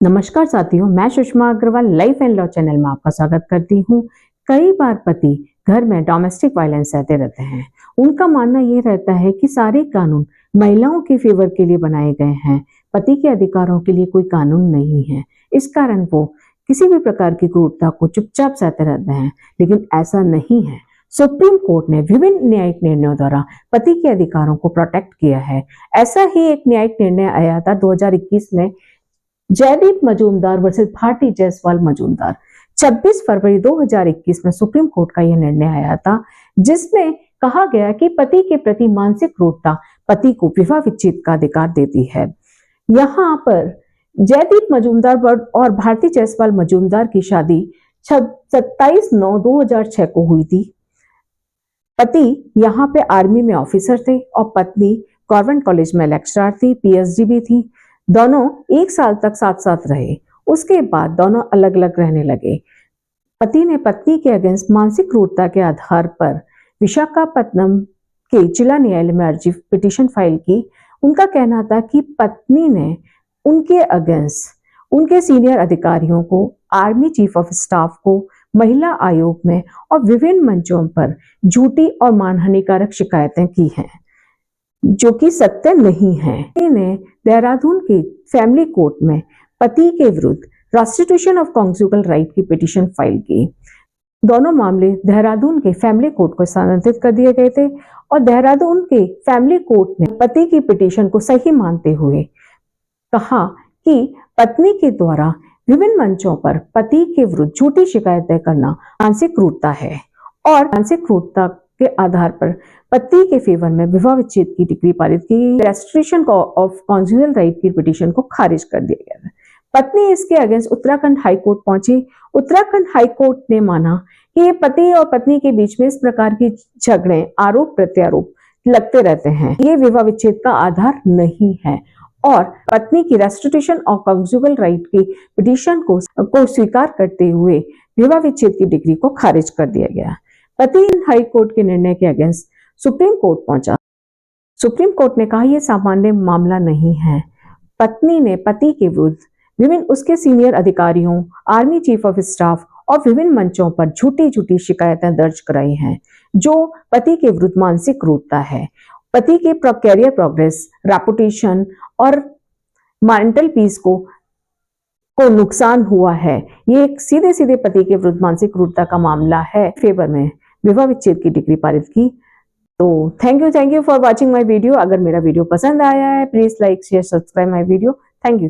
नमस्कार साथियों, मैं Sushma Agarwal life and law channel में आपका स्वागत करती हूँ। कई बार पति घर में डोमेस्टिक वायलेंस सहते रहते हैं। उनका मानना ये रहता है कि सारे कानून महिलाओं के फेवर के लिए बनाए गए हैं, पति के अधिकारों के लिए कोई कानून नहीं है। इस कारण वो किसी भी प्रकार की क्रूरता को चुपचाप सहते रहते हैं, लेकिन ऐसा नहीं है। सुप्रीम कोर्ट ने विभिन्न न्यायिक निर्णयों द्वारा पति के अधिकारों को प्रोटेक्ट किया है। ऐसा ही एक न्यायिक निर्णय आया था 2021 में, जयदीप मजूमदार वर्सेस भारती जायसवाल मजूमदार। 26 फरवरी 2021 में सुप्रीम कोर्ट का यह निर्णय आया था, जिसमें कहा गया कि पति के प्रति मानसिक क्रूरता पति को विवाह विच्छेद का अधिकार देती है। यहाँ पर जयदीप मजूमदार और भारती जायसवाल मजूमदार की शादी 27/9/2006 को हुई थी। पति यहाँ पे आर्मी में ऑफिसर थे और पत्नी गवर्नमेंट कॉलेज में लेक्चरर थी, पीएचडी भी थी। दोनों 1 साल तक साथ साथ रहे। उसके बाद दोनों अलग अलग रहने लगे। पति ने पत्नी के अगेंस्ट मानसिक क्रूरता के आधार पर विशाखापत्तनम के जिला न्यायालय में अर्जी पिटीशन फाइल की। उनका कहना था कि पत्नी ने उनके अगेंस्ट उनके सीनियर अधिकारियों को, आर्मी चीफ ऑफ स्टाफ को, महिला आयोग में और विभिन्न मंचों पर झूठी और मानहानिकारक शिकायतें की हैं, जो कि सत्य नहीं है। ने देहरादून के फैमिली कोर्ट में पति के विरुद्ध रेस्टिट्यूशन ऑफ कॉन्जुगल राइट की पिटीशन फाइल की। दोनों मामले देहरादून के फैमिली कोर्ट को स्थानांतरित कर दिए गए थे और देहरादून के फैमिली कोर्ट ने पति की पिटीशन को सही मानते हुए कहा कि पत्नी के द्वारा विभिन्न मंचों पर पति के विरुद्ध झूठी शिकायतें करना मानसिक क्रूरता है और मानसिक क्रूरता के आधार पर पति के फेवर में विवाह विच्छेद की डिग्री पारित की। रेस्ट्रिक्शन ऑफ कॉन्जुगल राइट की पिटीशन को खारिज कर दिया गया। पत्नी इसके अगेंस्ट उत्तराखंड हाई कोर्ट पहुंची। उत्तराखंड हाई कोर्ट ने माना कि ये पति और पत्नी के बीच में इस प्रकार की झगड़े, आरोप प्रत्यारोप लगते रहते हैं, ये विवाह विच्छेद का आधार नहीं है और पत्नी की रेस्टिट्यूशन ऑफ कॉन्जुगल राइट की पिटीशन को स्वीकार करते हुए विवाह विच्छेद की डिग्री को खारिज कर दिया गया। पति हाई कोर्ट के निर्णय के अगेंस्ट सुप्रीम कोर्ट पहुंचा। सुप्रीम कोर्ट ने कहा यह सामान्य मामला नहीं है। पत्नी ने पति के विरुद्ध विभिन्न उसके सीनियर अधिकारियों, आर्मी चीफ ऑफ स्टाफ और विभिन्न मंचों पर झूठी शिकायतें दर्ज कराई हैं, जो पति के विरुद्ध मानसिक क्रूरता है। पति के कैरियर प्रोग्रेस, रेपुटेशन और मेंटल पीस को नुकसान हुआ है। ये एक सीधे पति के विरुद्ध मानसिक क्रूरता का मामला है। फेवर में विवाह विच्छेद की डिग्री पारित की। तो thank you for watching my video. अगर मेरा वीडियो पसंद आया है, please like share subscribe my video. Thank you.